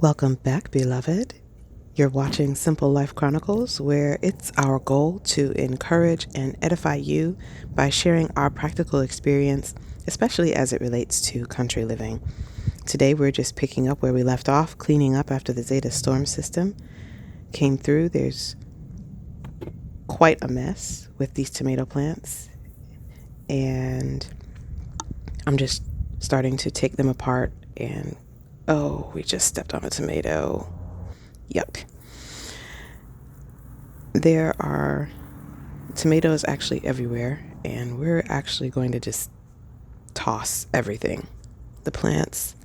Welcome back, beloved. You're watching Simple Life Chronicles, where it's our goal to encourage and edify you by sharing our practical experience, especially as it relates to country living. Today, we're just picking up where we left off, cleaning up after the Zeta storm system came through. There's quite a mess with these tomato plants, and I'm just starting to take them apart and we just stepped on a tomato. Yuck. There are tomatoes actually everywhere, and we're actually going to just toss everything. The plants,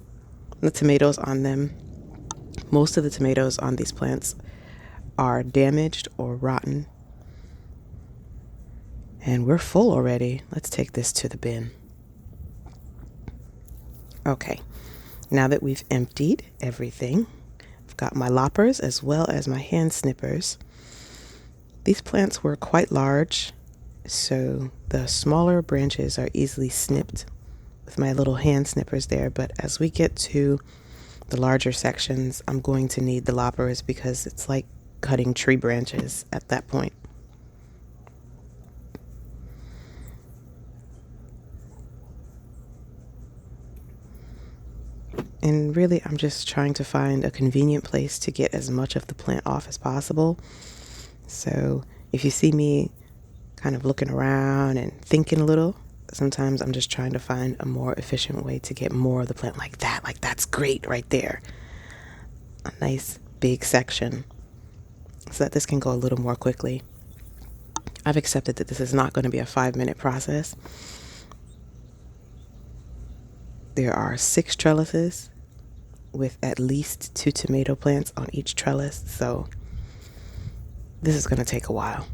the tomatoes on them. Most of the tomatoes on these plants are damaged or rotten. And we're full already. Let's take this to the bin. Okay, now that we've emptied everything, I've got my loppers as well as my hand snippers. These plants were quite large, so the smaller branches are easily snipped with my little hand snippers there. But as we get to the larger sections, I'm going to need the loppers because it's like cutting tree branches at that point. And really, I'm just trying to find a convenient place to get as much of the plant off as possible. So if you see me kind of looking around and thinking a little, sometimes I'm just trying to find a more efficient way to get more of the plant like that. Like, that's great right there. A nice big section so that this can go a little more quickly. I've accepted that this is not going to be a 5-minute process. There are 6 trellises with at least 2 tomato plants on each trellis, so this is going to take a while.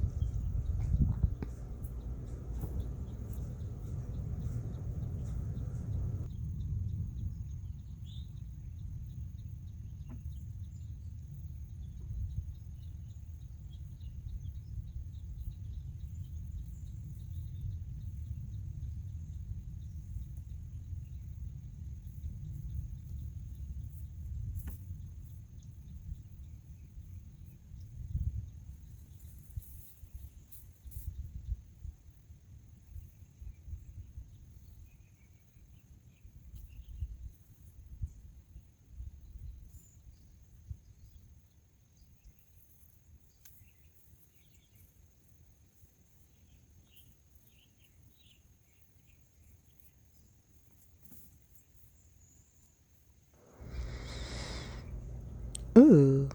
Ooh.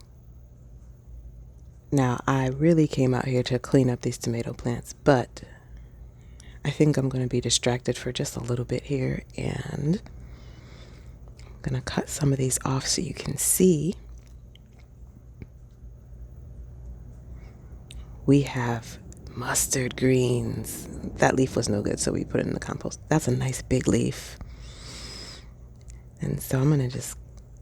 Now, I really came out here to clean up these tomato plants, but I think I'm going to be distracted for just a little bit here, and I'm going to cut some of these off so you can see. We have mustard greens. That leaf was no good, so we put it in the compost. That's a nice big leaf. And so I'm going to just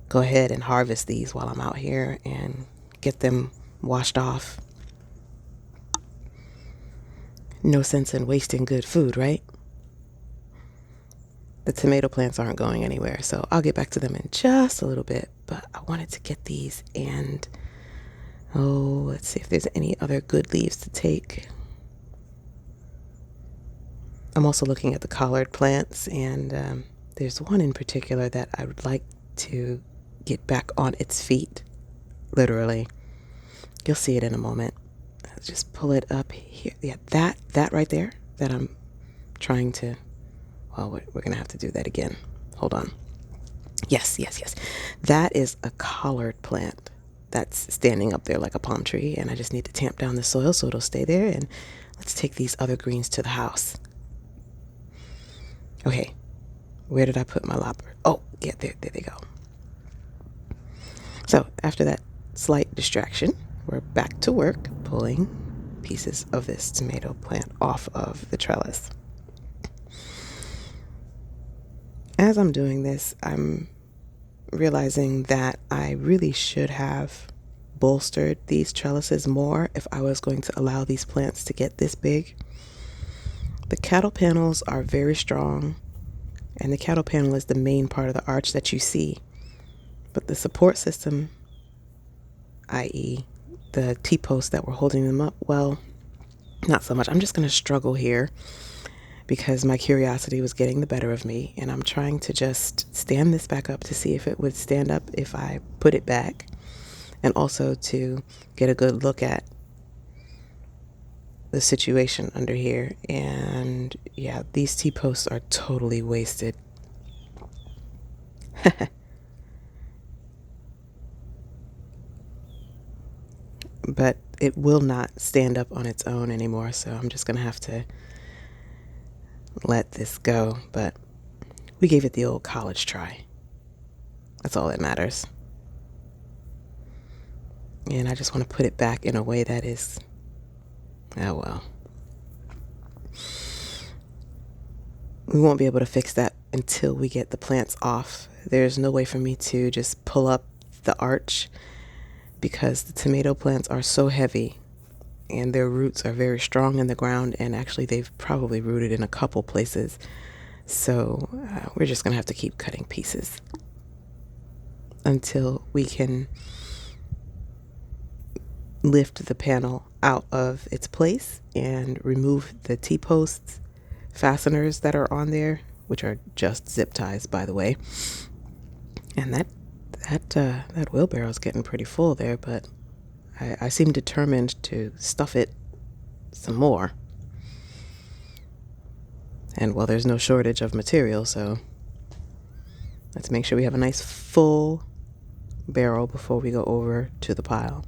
go ahead and harvest these while I'm out here and get them washed off. No sense in wasting good food, right? The tomato plants aren't going anywhere, so I'll get back to them in just a little bit. But I wanted to get these, and let's see if there's any other good leaves to take. I'm also looking at the collard plants, and there's one in particular that I would like to get back on its feet, literally. You'll see it in a moment. Let's just pull it up here. Yeah, that right there, that I'm trying to, we're going to have to do that again. Hold on. Yes. That is a collard plant that's standing up there like a palm tree, and I just need to tamp down the soil so it'll stay there. And let's take these other greens to the house. Okay, where did I put my lopper? Oh, yeah, there they go. So after that slight distraction, we're back to work pulling pieces of this tomato plant off of the trellis. As I'm doing this, I'm realizing that I really should have bolstered these trellises more if I was going to allow these plants to get this big. The cattle panels are very strong, and the cattle panel is the main part of the arch that you see. But the support system, i.e. the T-posts that were holding them up, well, not so much. I'm just going to struggle here because my curiosity was getting the better of me, and I'm trying to just stand this back up to see if it would stand up if I put it back, and also to get a good look at the situation under here. And yeah, these T-posts are totally wasted. But it will not stand up on its own anymore, so I'm just gonna have to let this go. But we gave it the old college try. That's all that matters. And I just want to put it back in a way that is, oh well. We won't be able to fix that until we get the plants off. There's no way for me to just pull up the arch because the tomato plants are so heavy and their roots are very strong in the ground, and actually they've probably rooted in a couple places. So we're just going to have to keep cutting pieces until we can lift the panel out of its place and remove the T-posts fasteners that are on there, which are just zip ties, by the way. And that wheelbarrow is getting pretty full there, but I seem determined to stuff it some more. And well, there's no shortage of material, so let's make sure we have a nice full barrel before we go over to the pile.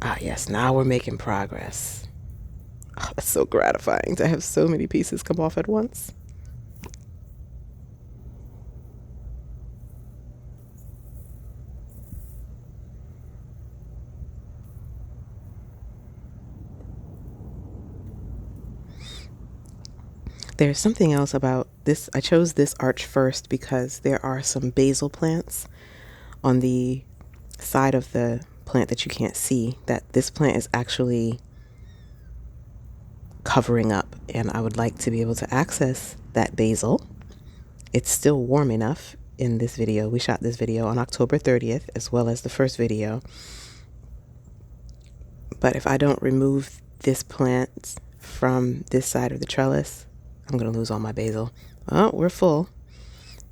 Ah, yes, now we're making progress. Oh, that's so gratifying to have so many pieces come off at once. There's something else about this. I chose this arch first because there are some basil plants on the side of the plant that you can't see, that this plant is actually covering up, and I would like to be able to access that basil. It's still warm enough in this video. We shot this video on October 30th as well as the first video. But if I don't remove this plant from this side of the trellis, I'm going to lose all my basil. Oh, we're full.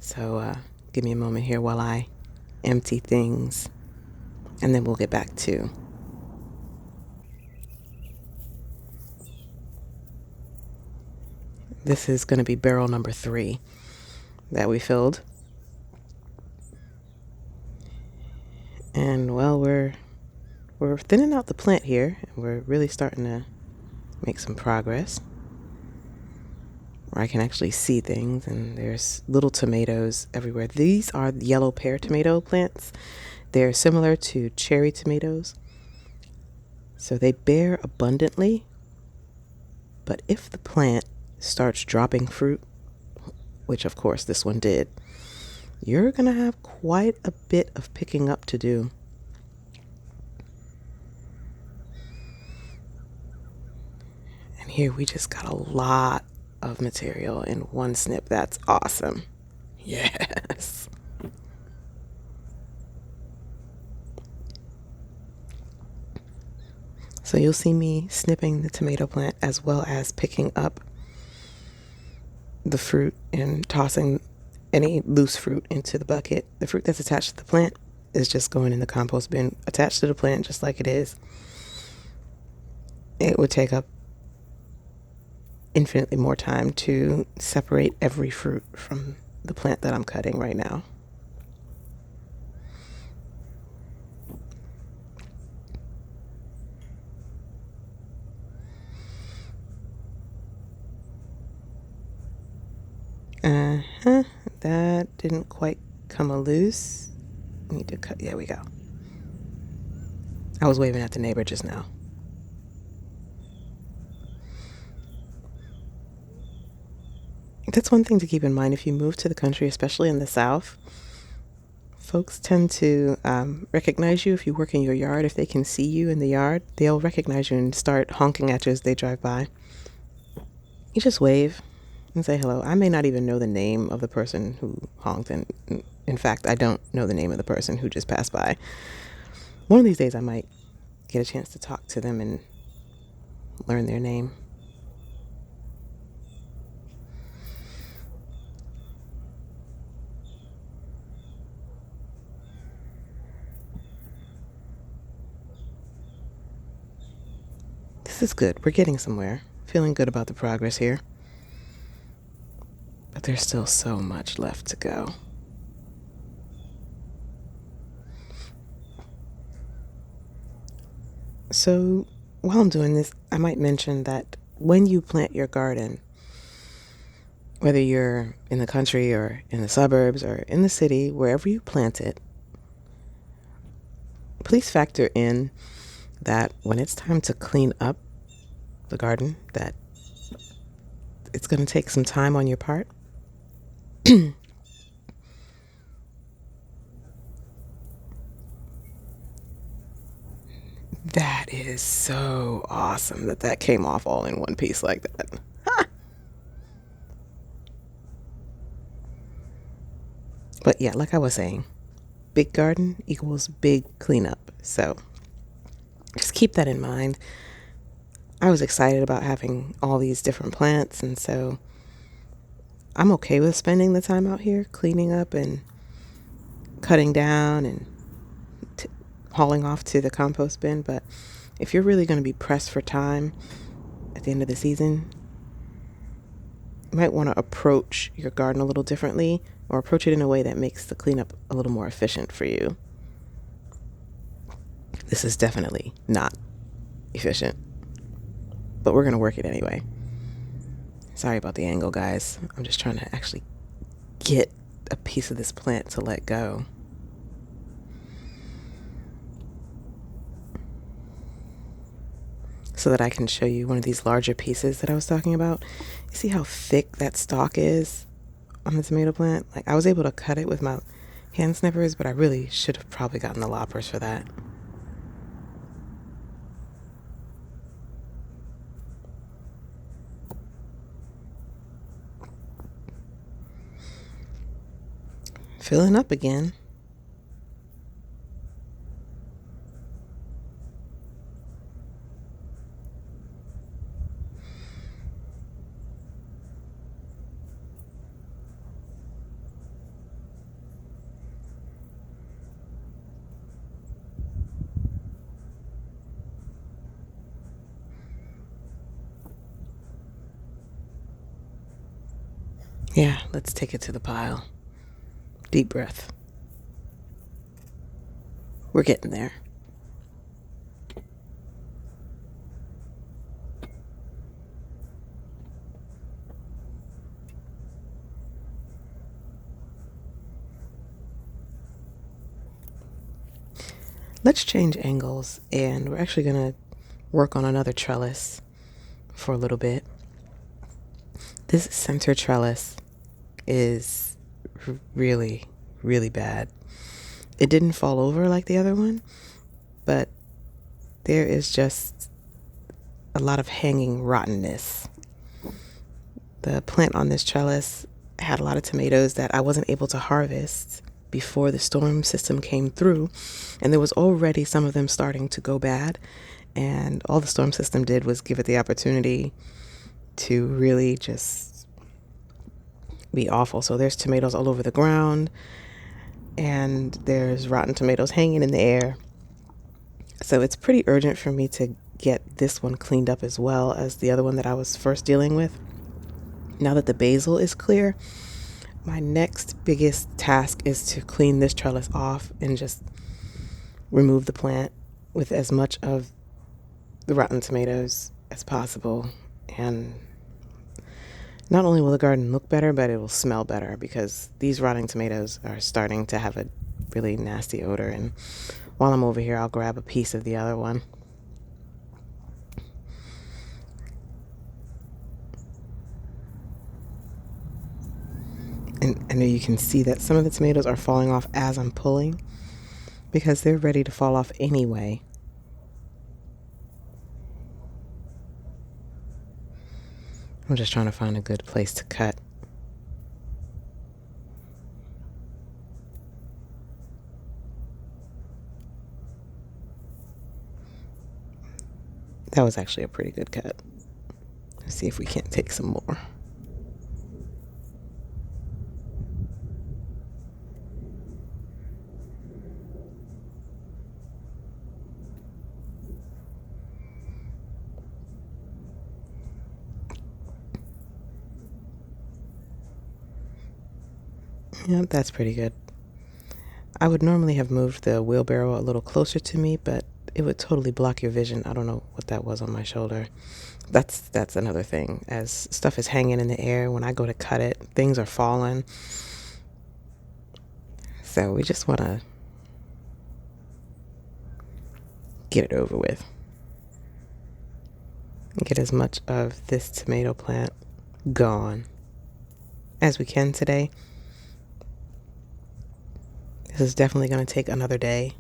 So give me a moment here while I empty things, and then we'll get back to. This is going to be barrel number 3 that we filled. And well, we're thinning out the plant here, and we're really starting to make some progress. Where I can actually see things, and there's little tomatoes everywhere. These are yellow pear tomato plants. They're similar to cherry tomatoes. So they bear abundantly, but if the plant starts dropping fruit, which of course this one did, you're gonna have quite a bit of picking up to do. And here we just got a lot of material in one snip. That's awesome. Yes. So you'll see me snipping the tomato plant as well as picking up the fruit and tossing any loose fruit into the bucket. The fruit that's attached to the plant is just going in the compost bin, attached to the plant just like it is. It would take up infinitely more time to separate every fruit from the plant that I'm cutting right now. That didn't quite come loose. Need to cut. There we go. I was waving at the neighbor just now. That's one thing to keep in mind if you move to the country, especially in the South. Folks tend to recognize you if you work in your yard. If they can see you in the yard, they'll recognize you and start honking at you as they drive by. You just wave. and say hello. I may not even know the name of the person who honked, and in fact, I don't know the name of the person who just passed by. One of these days I might get a chance to talk to them and learn their name. This is good. We're getting somewhere. Feeling good about the progress here. But there's still so much left to go. So while I'm doing this, I might mention that when you plant your garden, whether you're in the country or in the suburbs or in the city, wherever you plant it, please factor in that when it's time to clean up the garden, that it's going to take some time on your part. That is so awesome that came off all in one piece like that. But yeah, like I was saying, big garden equals big cleanup. So just keep that in mind. I was excited about having all these different plants, and so I'm okay with spending the time out here cleaning up and cutting down and hauling off to the compost bin. But if you're really going to be pressed for time at the end of the season, you might want to approach your garden a little differently, or approach it in a way that makes the cleanup a little more efficient for you. This is definitely not efficient, but we're going to work it anyway. Sorry about the angle, guys. I'm just trying to actually get a piece of this plant to let go. So that I can show you one of these larger pieces that I was talking about. You see how thick that stalk is on the tomato plant? Like, I was able to cut it with my hand snippers, but I really should have probably gotten the loppers for that. Filling up again. Yeah, let's take it to the pile. Deep breath. We're getting there. Let's change angles, and we're actually going to work on another trellis for a little bit. This center trellis is really, really bad. It didn't fall over like the other one, but there is just a lot of hanging rottenness. The plant on this trellis had a lot of tomatoes that I wasn't able to harvest before the storm system came through, and there was already some of them starting to go bad, and all the storm system did was give it the opportunity to really just be awful. So there's tomatoes all over the ground, and there's rotten tomatoes hanging in the air. So it's pretty urgent for me to get this one cleaned up as well as the other one that I was first dealing with. Now that the basil is clear, my next biggest task is to clean this trellis off and just remove the plant with as much of the rotten tomatoes as possible. And not only will the garden look better, but it will smell better, because these rotting tomatoes are starting to have a really nasty odor. And while I'm over here, I'll grab a piece of the other one. And I know you can see that some of the tomatoes are falling off as I'm pulling, because they're ready to fall off anyway. I'm just trying to find a good place to cut. That was actually a pretty good cut. Let's see if we can't take some more. Yeah, that's pretty good. I would normally have moved the wheelbarrow a little closer to me, but it would totally block your vision. I don't know what that was on my shoulder. That's another thing. As stuff is hanging in the air, when I go to cut it, things are falling. So we just want to get it over with. Get as much of this tomato plant gone as we can today. This is definitely going to take another day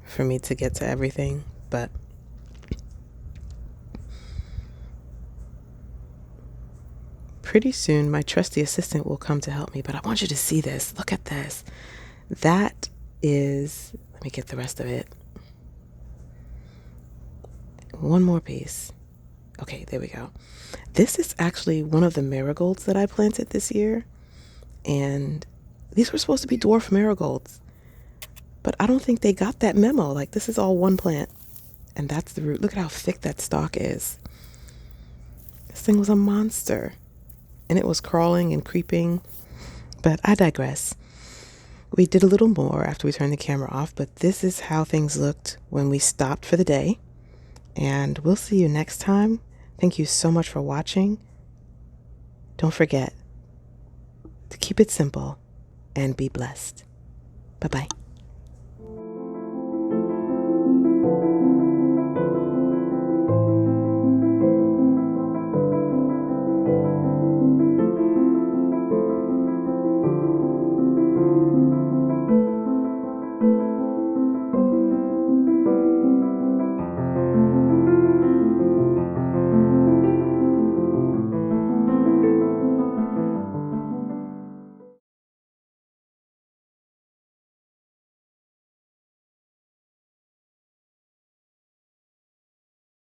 for me to get to everything, but pretty soon my trusty assistant will come to help me. But I want you to see this. Look at this. That is, let me get the rest of it. One more piece. Okay, there we go. This is actually one of the marigolds that I planted this year. And these were supposed to be dwarf marigolds. But I don't think they got that memo. Like, this is all one plant. And that's the root. Look at how thick that stalk is. This thing was a monster. And it was crawling and creeping. But I digress. We did a little more after we turned the camera off. But this is how things looked when we stopped for the day. And we'll see you next time. Thank you so much for watching. Don't forget to keep it simple and be blessed. Bye-bye.